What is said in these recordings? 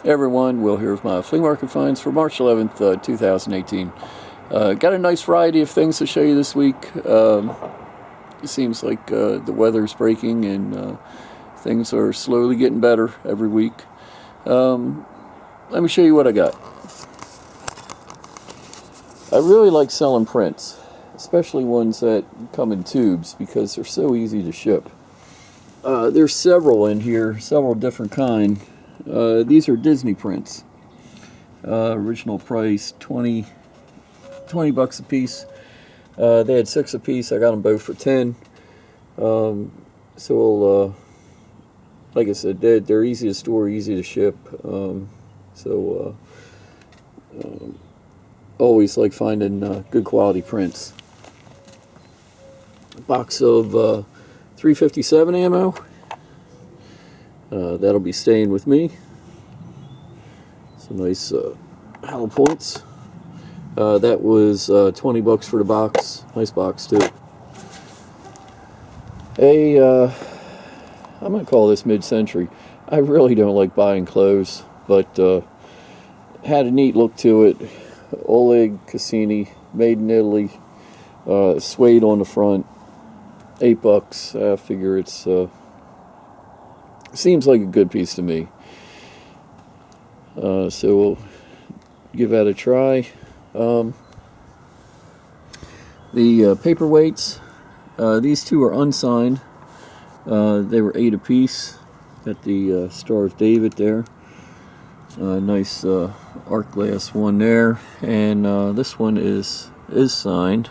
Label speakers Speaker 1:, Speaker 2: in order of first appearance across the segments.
Speaker 1: Hey everyone, Will here with my flea market finds for March 11th, 2018. Got a nice variety of things to show you this week. It seems like the weather's breaking and things are slowly getting better every week. Let me show you what I got. I really like selling prints, especially ones that come in tubes because they're so easy to ship. There's several in here, several different kinds. These are Disney prints. Original price $20 a piece. They had 6 a piece. I got them both for 10. Like I said, they're easy to store, easy to ship. Always like finding good quality prints. A box of 357 ammo. That'll be staying with me. Some nice hollow points. That was $20 for the box. Nice box too. I'm gonna call this mid-century. I really don't like buying clothes, but had a neat look to it. Oleg Cassini, made in Italy. Suede on the front. $8. I figure it's seems like a good piece to me. So we'll give that a try. The Paperweights, these two are unsigned. They were 8 apiece. Got the Star of David there. Nice art glass one there, and this one is signed.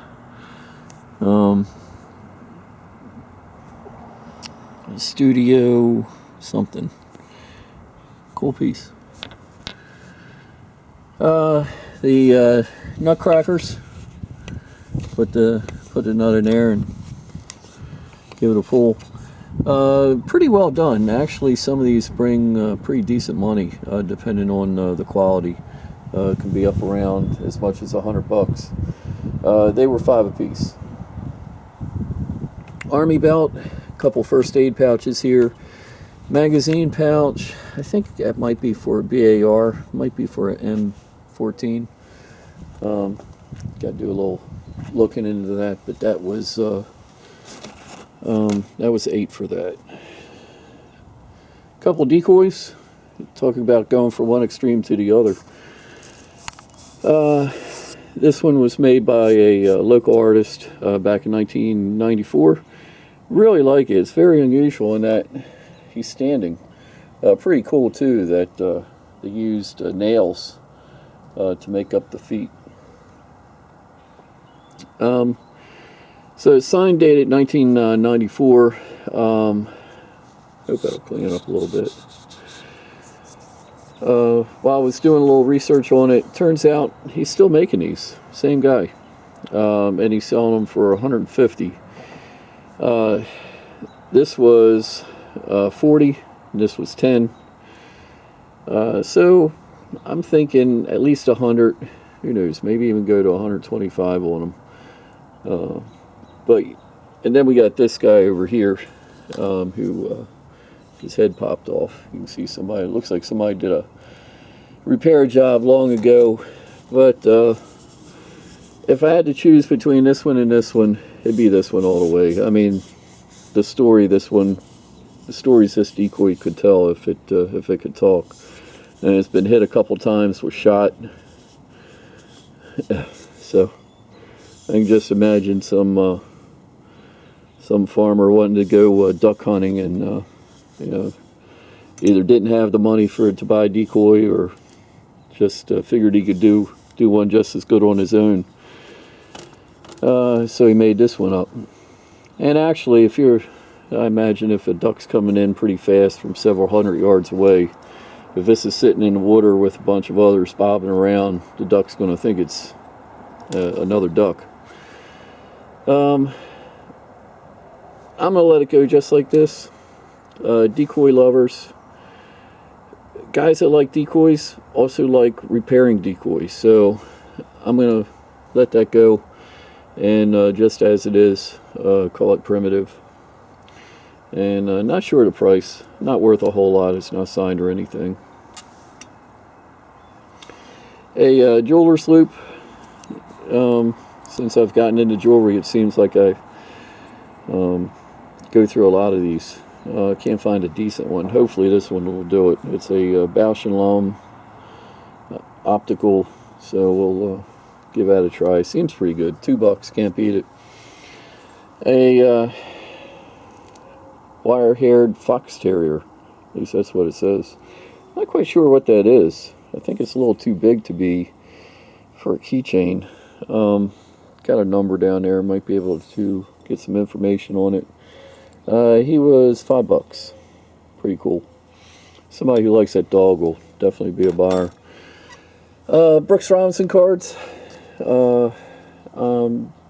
Speaker 1: Studio something. Cool piece. The nutcrackers. Put the nut in there and give it a pull. Pretty well done. Actually, some of these bring pretty decent money, depending on the quality. Can be up around as much as $100. They were 5 apiece. Army belt. Couple first aid pouches here. Magazine pouch. I think that might be for a BAR. Might be for an M14. Got to do a little looking into that, but that was 8 for that. Couple decoys. Talking about going from one extreme to the other. This one was made by a local artist back in 1994. Really like it. It's very unusual in that he's standing. Pretty cool too that they used nails to make up the feet. So it's signed dated 1994. Hope that'll clean it up a little bit. While I was doing a little research on it, turns out he's still making these. Same guy. And he's selling them for $150. This was 40, and this was 10. So I'm thinking at least 100. Who knows? Maybe even go to 125 on them. And then we got this guy over here, who his head popped off. You can see somebody. It looks like somebody did a repair job long ago. But if I had to choose between this one and this one, it'd be this one all the way. I mean, the stories this decoy could tell if it could talk, and it's been hit a couple times with shot. So I can just imagine some farmer wanting to go duck hunting and either didn't have the money for it to buy a decoy or just figured he could do one just as good on his own. So he made this one up. And actually, I imagine if a duck's coming in pretty fast from several hundred yards away, if this is sitting in the water with a bunch of others bobbing around, the duck's going to think it's another duck. I'm going to let it go just like this. Decoy lovers, guys that like decoys also like repairing decoys, so I'm going to let that go. And just as it is, call it primitive. And not sure of the price. Not worth a whole lot. It's not signed or anything. A jeweler's loop. Since I've gotten into jewelry, it seems like I go through a lot of these. Can't find a decent one. Hopefully this one will do it. It's a Bausch & Lomb optical, so we'll give that a try. Seems pretty good. $2, can't beat it. A wire-haired fox terrier. At least that's what it says. Not quite sure what that is. I think it's a little too big to be for a keychain. Got a number down there. Might be able to get some information on it. He was $5. Pretty cool. Somebody who likes that dog will definitely be a buyer. Brooks Robinson cards.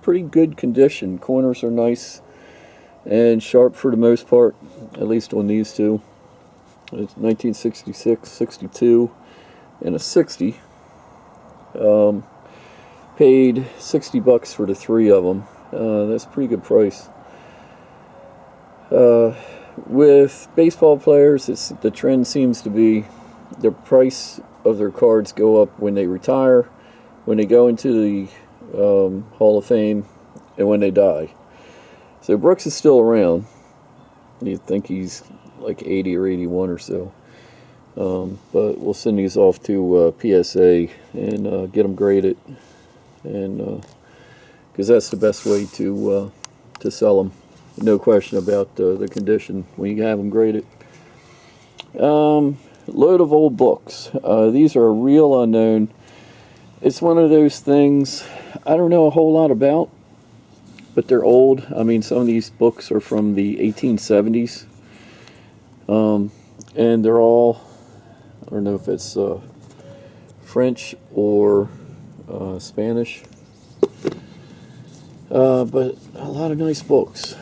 Speaker 1: Pretty good condition. Corners are nice and sharp for the most part, at least on these two. It's 1966, 62, and a 60. Paid $60 for the 3 of them. That's a pretty good price. With baseball players, the trend seems to be the price of their cards go up when they retire, when they go into the Hall of Fame, and when they die. So Brooks is still around. You'd think he's like 80 or 81 or so. But we'll send these off to PSA and get them graded, and because that's the best way to sell them. No question about the condition when you have them graded. Load of old books. These are real unknown. It's one of those things I don't know a whole lot about, but they're old. I mean, some of these books are from the 1870s, and they're all, I don't know if it's French or Spanish, but a lot of nice books.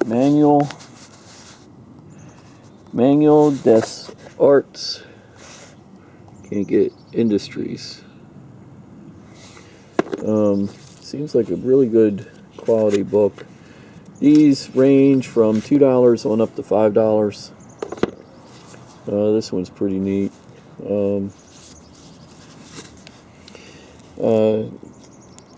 Speaker 1: Manual des Arts. Can't get Industries. Seems like a really good quality book. These range from $2 on up to $5. This one's pretty neat.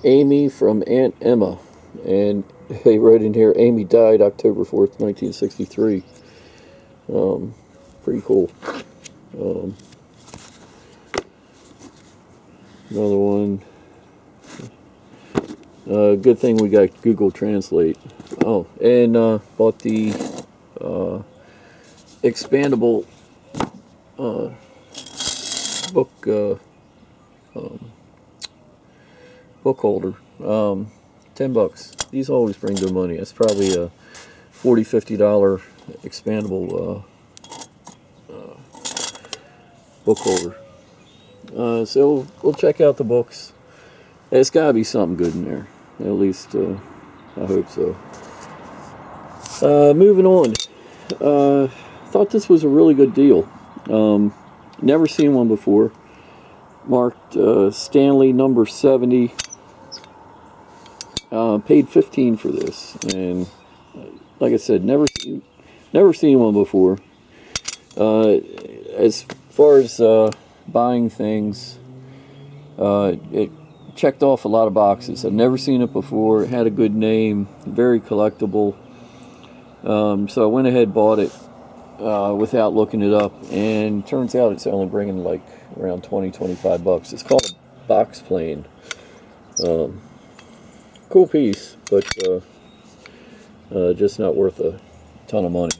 Speaker 1: Amy from Aunt Emma, and they wrote in here, Amy died October 4th, 1963. Pretty cool. Another one. Good thing we got Google Translate. Oh, and bought the expandable book holder. $10. These always bring good money. It's probably a $40–50 expandable book holder. So we'll check out the books. There's got to be something good in there. At least I hope so. Moving on. Thought this was a really good deal. Never seen one before. Marked Stanley number 70. Paid $15 for this, and like I said, never seen one before. As far as buying things, it checked off a lot of boxes. I've never seen it before. It had a good name, very collectible. So I went ahead and bought it without looking it up, and turns out it's only bringing like around $20–25. It's called a box plane. Cool piece, but just not worth a ton of money.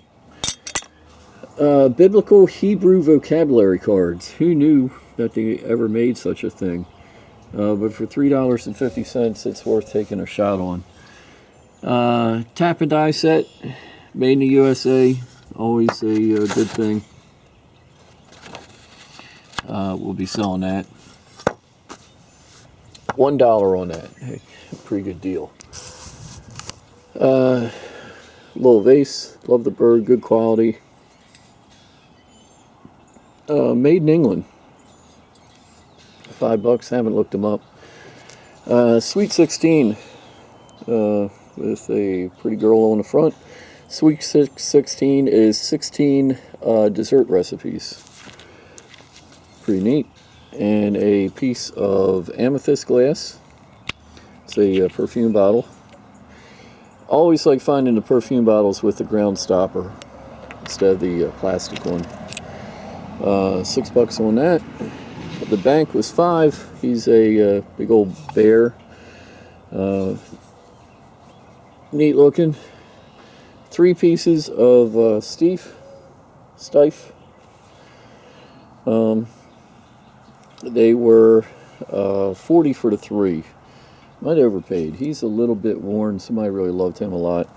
Speaker 1: Biblical Hebrew vocabulary cards. Who knew that they ever made such a thing? But for $3.50, it's worth taking a shot on. Tap and die set, made in the USA. Always a good thing. We'll be selling that. $1 on that. Hey, pretty good deal. Little vase. Love the bird. Good quality. Made in England. $5. Haven't looked them up. Sweet 16. With a pretty girl on the front. Sweet 16 is 16 dessert recipes. pretty neat. And a piece of amethyst glass. It's a perfume bottle. Always like finding the perfume bottles with the ground stopper instead of the plastic one. $6 on that. The bank was $5. He's a big old bear. Neat looking. 3 pieces of stiff. They were 40 for the 3. Might overpaid. He's a little bit worn. Somebody really loved him a lot.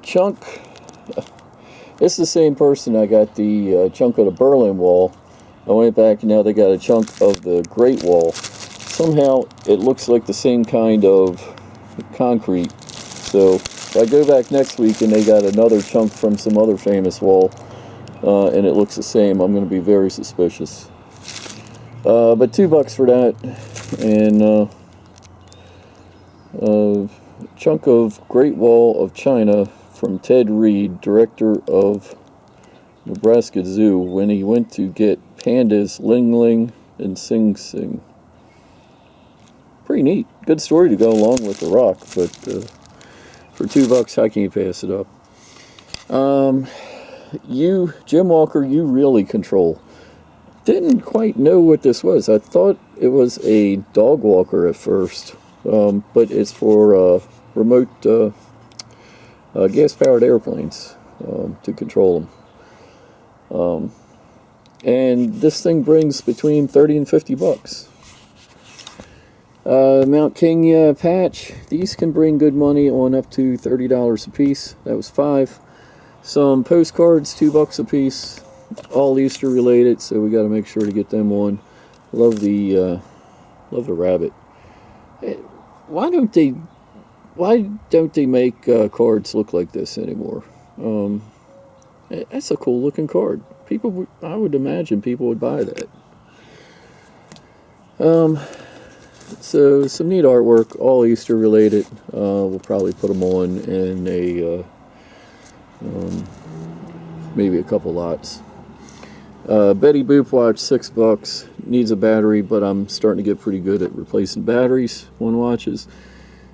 Speaker 1: Chunk. It's the same person. I got the chunk of the Berlin Wall. I went back and now they got a chunk of the Great Wall. Somehow it looks like the same kind of concrete. So if I go back next week and they got another chunk from some other famous wall and it looks the same, I'm going to be very suspicious. But $2 for that, and chunk of Great Wall of China from Ted Reed, director of Nebraska Zoo, when he went to get pandas Ling Ling and Sing Sing. Pretty neat. Good story to go along with the rock, but for $2, how can you pass it up? Jim Walker, you really control. Didn't quite know what this was. I thought it was a dog walker at first, but it's for remote gas-powered airplanes to control them. And this thing brings between $30 and $50. Mount Kenya patch. These can bring good money on up to $30 a piece. That was $5. Some postcards, $2 a piece. All Easter related, so we got to make sure to get them on. Love the rabbit. Why don't they make cards look like this anymore? That's a cool looking card. I would imagine people would buy that. So some neat artwork, all Easter related. We'll probably put them on in a maybe a couple lots. Betty Boop watch, $6. Needs a battery, but I'm starting to get pretty good at replacing batteries on watches.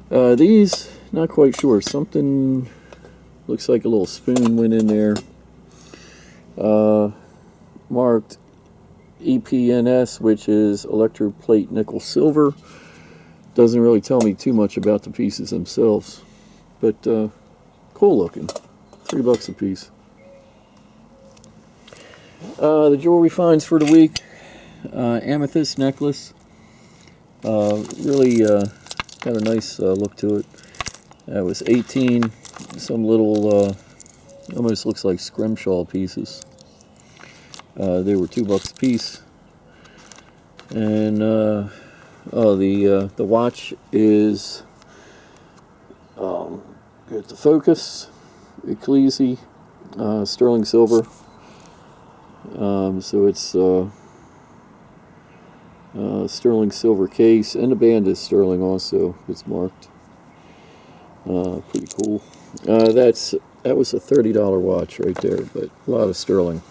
Speaker 1: These, not quite sure. Something looks like a little spoon went in there. Marked EPNS, which is electroplate nickel silver. Doesn't really tell me too much about the pieces themselves, but cool looking. $3 a piece. The jewelry finds for the week. Amethyst necklace. Really got a nice look to it. That was 18. Some little almost looks like scrimshaw pieces. They were $2 a piece. And the watch is good to focus. Ecclesi, sterling silver. So it's sterling silver case, and the band is sterling also. It's marked. Pretty cool. That was a $30 watch right there, but a lot of sterling.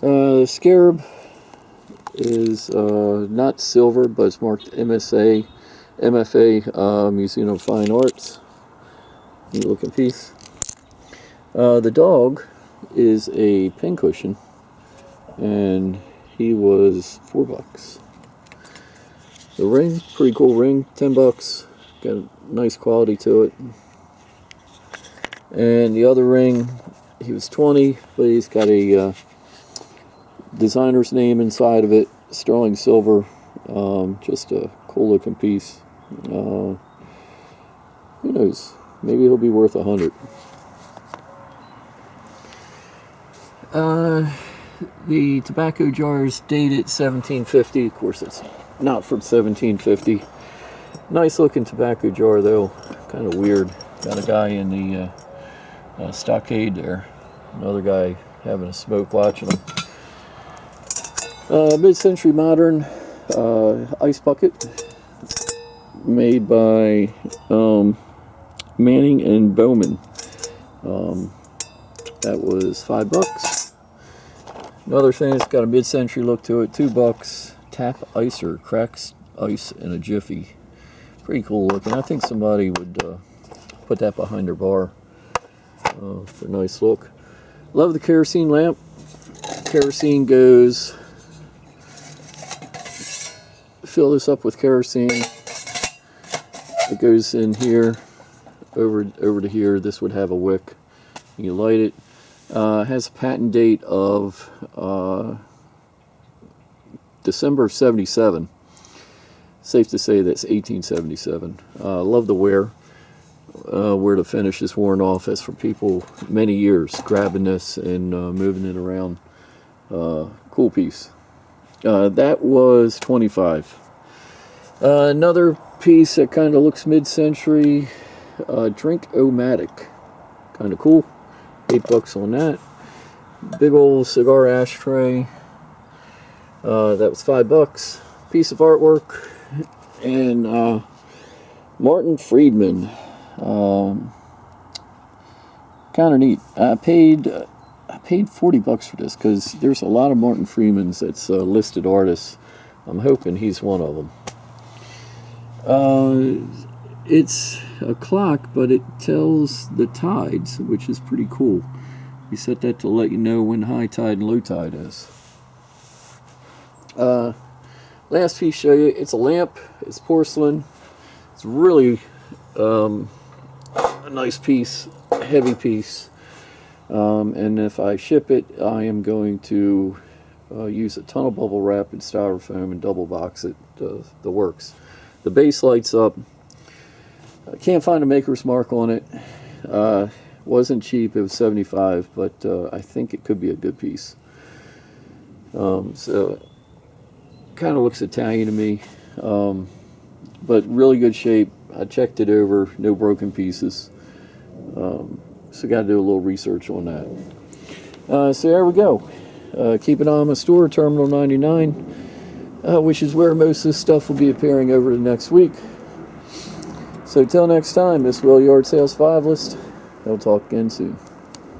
Speaker 1: The scarab is not silver, but it's marked MFA, Museum of Fine Arts. Neat looking piece. The dog is a pincushion, and he was $4. The ring, pretty cool ring, $10. Got a nice quality to it. And the other ring, he was $20, but he's got a designer's name inside of it, sterling silver. Just a cool looking piece. Who knows? Maybe he'll be worth $100. The tobacco jar is dated 1750. Of course, it's not from 1750. Nice looking tobacco jar, though. Kind of weird. Got a guy in the stockade there. Another guy having a smoke watching him. Mid-century modern ice bucket made by Manning and Bowman. That was $5. Another thing that's got a mid-century look to it, $2. Tap Icer, cracks ice in a jiffy. Pretty cool looking. I think somebody would put that behind their bar for a nice look. Love the kerosene lamp. Kerosene goes, fill this up with kerosene. It goes in here, over to here. This would have a wick. You light it. It has a patent date of December of '77. Safe to say that's 1877. Love the wear. Where the finish is worn off, as for people many years grabbing this and moving it around. Cool piece. That was $25. Another piece that kind of looks mid-century, Drink-O-Matic. Kind of cool. $8 on that. Big old cigar ashtray. That was $5. Piece of artwork. And Martin Friedman. Kind of neat. I paid $40 for this because there's a lot of Martin Freemans that's listed artists. I'm hoping he's one of them. It's a clock, but it tells the tides, which is pretty cool. You set that to let you know when high tide and low tide is. Last piece show you. It's a lamp. It's porcelain. It's really a nice piece, a heavy piece. And if I ship it, I am going to use a ton of bubble wrap and styrofoam and double box it, the works. The base lights up. I can't find a maker's mark on it. Wasn't cheap, it was $75, but I think it could be a good piece. So kind of looks Italian to me, but really good shape. I checked it over, no broken pieces. So got to do a little research on that. So there we go. Keep an eye on my store, Terminal 99, which is where most of this stuff will be appearing over the next week. So till next time, this Will Yard Sales 5 List. I'll talk again soon.